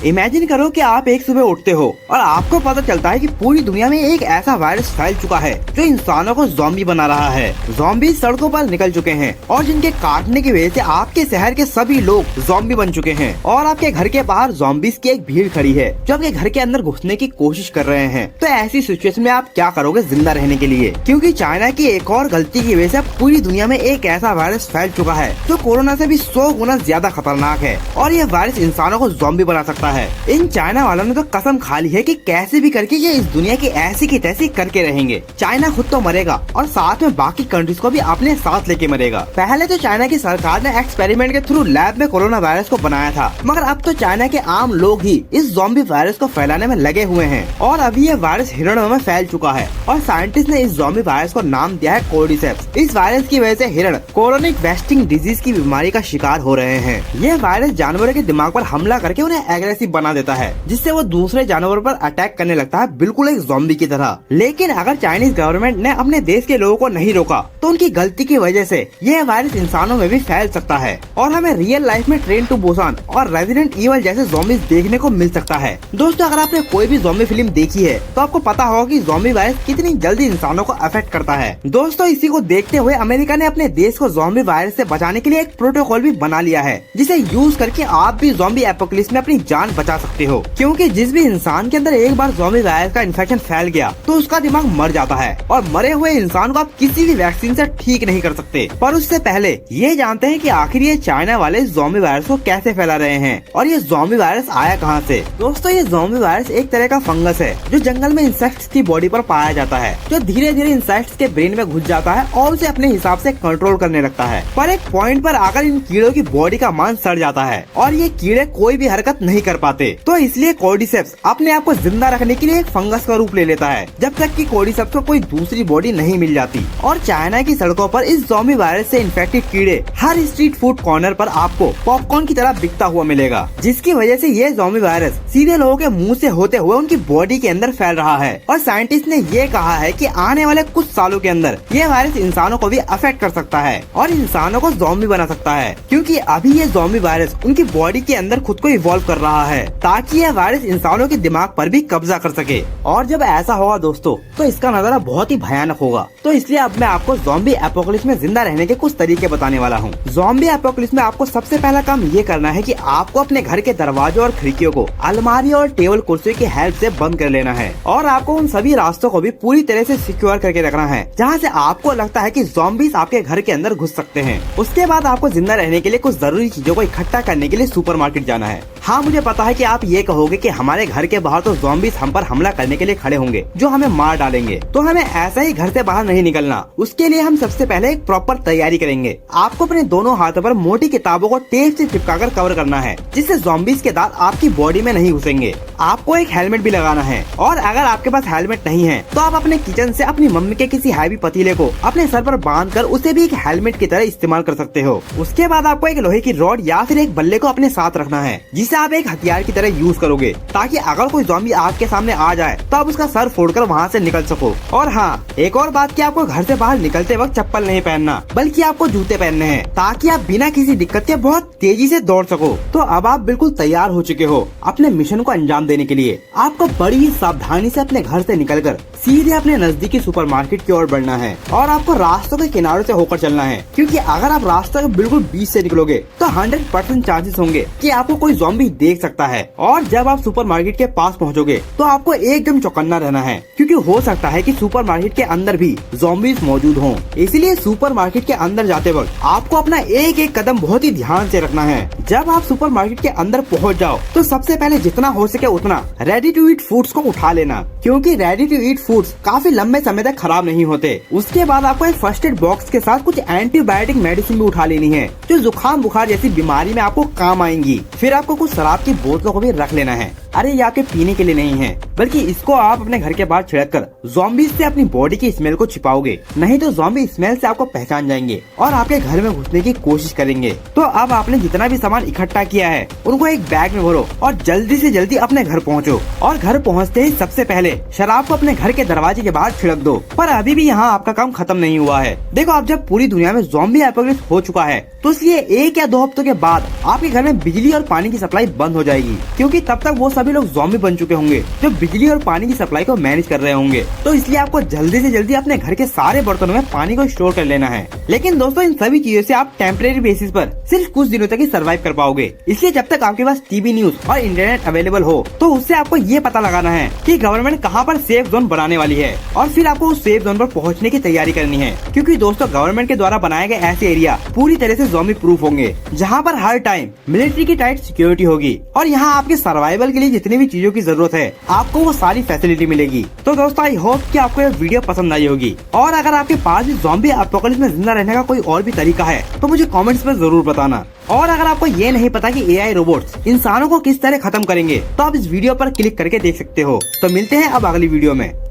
Imagine करो कि आप एक सुबह उठते हो और आपको पता चलता है कि पूरी दुनिया में एक ऐसा वायरस फैल चुका है जो इंसानों को ज़ॉम्बी बना रहा है। ज़ॉम्बी सड़कों पर निकल चुके हैं और जिनके काटने की वजह से आपके शहर के सभी लोग ज़ॉम्बी बन चुके हैं और आपके घर के बाहर ज़ॉम्बीज़ की एक भीड़ खड़ी है जो आपके घर के अंदर घुसने की कोशिश कर रहे हैं। तो ऐसी सिचुएशन में आप क्या करोगे जिंदा रहने के लिए? क्योंकि चाइना की एक और गलती की वजह से पूरी दुनिया में एक ऐसा वायरस फैल चुका है जो कोरोना से भी 100 गुना ज्यादा खतरनाक है और ये वायरस इंसानों को ज़ॉम्बी बना सकता है। इन चाइना वालों ने तो कसम खा ली है कि कैसे भी करके ये इस दुनिया की ऐसी की तैसी करके रहेंगे। चाइना खुद तो मरेगा और साथ में बाकी कंट्रीज को भी अपने साथ लेके मरेगा। पहले तो चाइना की सरकार ने एक्सपेरिमेंट के थ्रू लैब में कोरोना वायरस को बनाया था, मगर अब तो चाइना के आम लोग ही इस ज़ॉम्बी वायरस को फैलाने में लगे हुए हैं और अभी ये वायरस हिरणों में फैल चुका है और साइंटिस्ट ने इस ज़ॉम्बी वायरस को नाम दिया है कोर्डिसेप्स। इस वायरस की वजह से हिरण कोरोनिक वेस्टिंग डिजीज की बीमारी का शिकार हो रहे हैं। ये वायरस जानवरों के दिमाग पर हमला करके उन्हें एग्रेसिव बना देता है, जिससे वो दूसरे जानवरों पर अटैक करने लगता है, बिल्कुल एक ज़ॉम्बी की तरह। लेकिन अगर चाइनीज गवर्नमेंट ने अपने देश के लोगों को नहीं रोका तो उनकी गलती की वजह से यह वायरस इंसानों में भी फैल सकता है और हमें रियल लाइफ में ट्रेन टू बुसान और रेजिडेंट ईवल जैसे ज़ॉम्बीज देखने को मिल सकता है। दोस्तों, अगर आपने कोई भी ज़ॉम्बी फिल्म देखी है तो आपको पता होगा कि ज़ॉम्बी वायरस कितनी जल्दी इंसानों को अफेक्ट करता है। दोस्तों, इसी को देखते हुए अमेरिका ने अपने देश को ज़ॉम्बी वायरस से बचाने के लिए एक प्रोटोकॉल भी बना लिया है, जिसे यूज करके आप भी ज़ॉम्बी एपोकलिप्स में अपनी जान बचा सकते हो। क्योंकि जिस भी इंसान के अंदर एक बार ज़ॉम्बी वायरस का इन्फेक्शन फैल गया तो उसका दिमाग मर जाता है और मरे हुए इंसान को आप किसी भी वैक्सीन से ठीक नहीं कर सकते। पर उससे पहले ये जानते हैं कि आखिर ये चाइना वाले ज़ॉम्बी वायरस को कैसे फैला रहे हैं और ये ज़ॉम्बी वायरस आया कहाँ से। दोस्तों, ये ज़ॉम्बी वायरस एक तरह का फंगस है जो जंगल में इंसेक्ट्स की बॉडी पर पाया जाता है, जो धीरे धीरे इंसेक्ट्स के ब्रेन में घुस जाता है और उसे अपने हिसाब से कंट्रोल करने लगता है। पर एक पॉइंट पर आकर इन कीड़ों की बॉडी का मान सड़ जाता है और ये कीड़े कोई भी हरकत नहीं कर पाते। तो इसलिए कोर्डिसेप्स अपने आप को जिंदा रखने के लिए एक फंगस का रूप ले लेता है जब तक कि कोर्डिसेप्स को कोई दूसरी बॉडी नहीं मिल जाती। और चाइना की सड़कों पर इस ज़ॉम्बी वायरस से इन्फेक्टेड कीड़े हर स्ट्रीट फूड कॉर्नर पर आपको पॉपकॉर्न की तरह बिकता हुआ मिलेगा, जिसकी वजह से ये ज़ॉम्बी वायरस सीधे लोगों के मुंह से होते हुए उनकी बॉडी के अंदर फैल रहा है। और साइंटिस्ट ने ये कहा है कि आने वाले कुछ सालों के अंदर ये वायरस इंसानों को भी अफेक्ट कर सकता है और इंसानों को ज़ॉम्बी बना सकता है, क्योंकि अभी ये ज़ॉम्बी वायरस उनकी बॉडी के अंदर खुद को इवॉल्व कर रहा है ताकि यह वायरस इंसानों के दिमाग पर भी कब्जा कर सके। और जब ऐसा होगा दोस्तों तो इसका नजारा बहुत ही भयानक होगा। तो इसलिए अब मैं आपको ज़ॉम्बी एपोकलिप्स में जिंदा रहने के कुछ तरीके बताने वाला हूँ। ज़ॉम्बी एपोकलिप्स में आपको सबसे पहला काम ये करना है कि आपको अपने घर के दरवाजों और खिड़कियों को अलमारी और टेबल कुर्सी की हेल्प से बंद कर लेना है और आपको उन सभी रास्तों को भी पूरी तरह से सिक्योर करके रखना है जहाँ से आपको लगता है कि ज़ॉम्बीज आपके घर के अंदर घुस सकते हैं। उसके बाद आपको जिंदा रहने के लिए कुछ जरूरी चीजों को इकट्ठा करने के लिए सुपरमार्केट जाना है। हाँ, मुझे पता है कि आप ये कहोगे कि हमारे घर के बाहर तो ज़ॉम्बीज हम पर हमला करने के लिए खड़े होंगे जो हमें मार डालेंगे, तो हमें ऐसा ही घर से बाहर नहीं निकलना। उसके लिए हम सबसे पहले एक प्रॉपर तैयारी करेंगे। आपको अपने दोनों हाथों पर मोटी किताबों को टेप से चिपकाकर कवर करना है, जिससे ज़ॉम्बीज के दांत आपकी बॉडी में नहीं घुसेंगे। आपको एक हेलमेट भी लगाना है और अगर आपके पास हेलमेट नहीं है तो आप अपने किचन से अपनी मम्मी के किसी हैवी पतीले को अपने सर पर बांध कर उसे भी एक हेलमेट की तरह इस्तेमाल कर सकते हो। उसके बाद आपको एक लोहे की रॉड या फिर एक बल्ले को अपने साथ रखना है, जिसे आप एक हथियार की तरह यूज करोगे ताकि अगर कोई ज़ॉम्बी आपके सामने आ जाए तो आप उसका सर फोड़कर वहाँ से निकल सको। और हाँ, एक और बात कि आपको घर से बाहर निकलते वक्त चप्पल नहीं पहनना बल्कि आपको जूते पहनने हैं ताकि आप बिना किसी दिक्कत के बहुत तेजी से दौड़ सको। तो अब आप बिल्कुल तैयार हो चुके हो अपने मिशन को अंजाम देने के लिए। आपको बड़ी ही सावधानी से अपने घर से निकलकर सीधे अपने नजदीकी सुपरमार्केट की ओर बढ़ना है और आपको रास्तों के किनारों से होकर चलना है, क्योंकि अगर आप रास्ते के बिल्कुल बीच से निकलोगे तो 100% चांसेस होंगे कि आपको कोई ज़ॉम्बी देख सकता है। और जब आप सुपरमार्केट के पास पहुंचोगे तो आपको एकदम चौकन्ना रहना है, क्योंकि हो सकता है कि सुपरमार्केट के अंदर भी ज़ॉम्बीज मौजूद हों। इसलिए सुपरमार्केट के अंदर जाते वक्त आपको अपना एक एक कदम बहुत ही ध्यान से रखना है। जब आप सुपरमार्केट के अंदर पहुंच जाओ तो सबसे पहले जितना हो सके उतना रेडी टू ईट फूड्स को उठा लेना, क्योंकि रेडी टू ईट फूड्स काफी लंबे समय तक खराब नहीं होते। उसके बाद आपको एक फर्स्ट एड बॉक्स के साथ कुछ एंटीबायोटिक मेडिसिन भी उठा लेनी है जो जुकाम बुखार जैसी बीमारी में आपको काम आएंगी। फिर आपको कुछ शराब की बोतलों को भी रख लेना है। अरे ये आपके पीने के लिए नहीं है, बल्कि इसको आप अपने घर के बाहर छिड़क कर ज़ॉम्बीज़ से अपनी बॉडी की स्मेल को छिपाओगे, नहीं तो ज़ॉम्बी स्मेल से आपको पहचान जाएंगे और आपके घर में घुसने की कोशिश करेंगे। तो अब आपने जितना भी सामान इकट्ठा किया है उनको एक बैग में भरो और जल्दी से जल्दी अपने घर पहुंचो। और घर पहुंचते ही सबसे पहले शराब को अपने घर के दरवाजे के बाहर छिड़क दो। पर अभी भी यहाँ आपका काम खत्म नहीं हुआ है। देखो, अब जब पूरी दुनिया में ज़ॉम्बी एपोकलिप्स हो चुका है तो इसलिए 1 या 2 हफ्तों के बाद आपके घर में बिजली और पानी की सप्लाई बंद हो जाएगी, क्योंकि तब तक वो सभी लोग ज़ॉम्बी बन चुके होंगे जो बिजली और पानी की सप्लाई को मैनेज कर रहे होंगे। तो इसलिए आपको जल्दी से जल्दी अपने घर के सारे बर्तनों में पानी को स्टोर कर लेना है। लेकिन दोस्तों, इन सभी चीजों से आप टेम्परेरी बेसिस पर सिर्फ कुछ दिनों तक ही सर्वाइव कर पाओगे। इसलिए जब तक आपके पास टीवी न्यूज और इंटरनेट अवेलेबल हो तो उससे आपको ये पता लगाना है कि गवर्नमेंट कहाँ पर सेफ जोन बनाने वाली है, और फिर आपको उस सेफ जोन पर पहुँचने की तैयारी करनी है। क्योंकि दोस्तों, गवर्नमेंट के द्वारा बनाए गए ऐसे एरिया पूरी तरह से ज़ॉम्बी प्रूफ होंगे, जहाँ पर हर टाइम मिलिट्री की टाइट सिक्योरिटी होगी और यहाँ आपके सर्वाइवल के लिए जितनी भी चीजों की जरूरत है आपको वो सारी फैसिलिटी मिलेगी। तो दोस्तों, आई होप कि आपको ये वीडियो पसंद आई होगी, और अगर आपके पास भी ज़ॉम्बी एपोकलिप्स में जिंदा रहने का कोई और भी तरीका है तो मुझे कमेंट्स में जरूर बताना। और अगर आपको ये नहीं पता कि एआई रोबोट्स इंसानों को किस तरह खत्म करेंगे तो आप इस वीडियो पर क्लिक करके देख सकते हो। तो मिलते हैं अब अगली वीडियो में।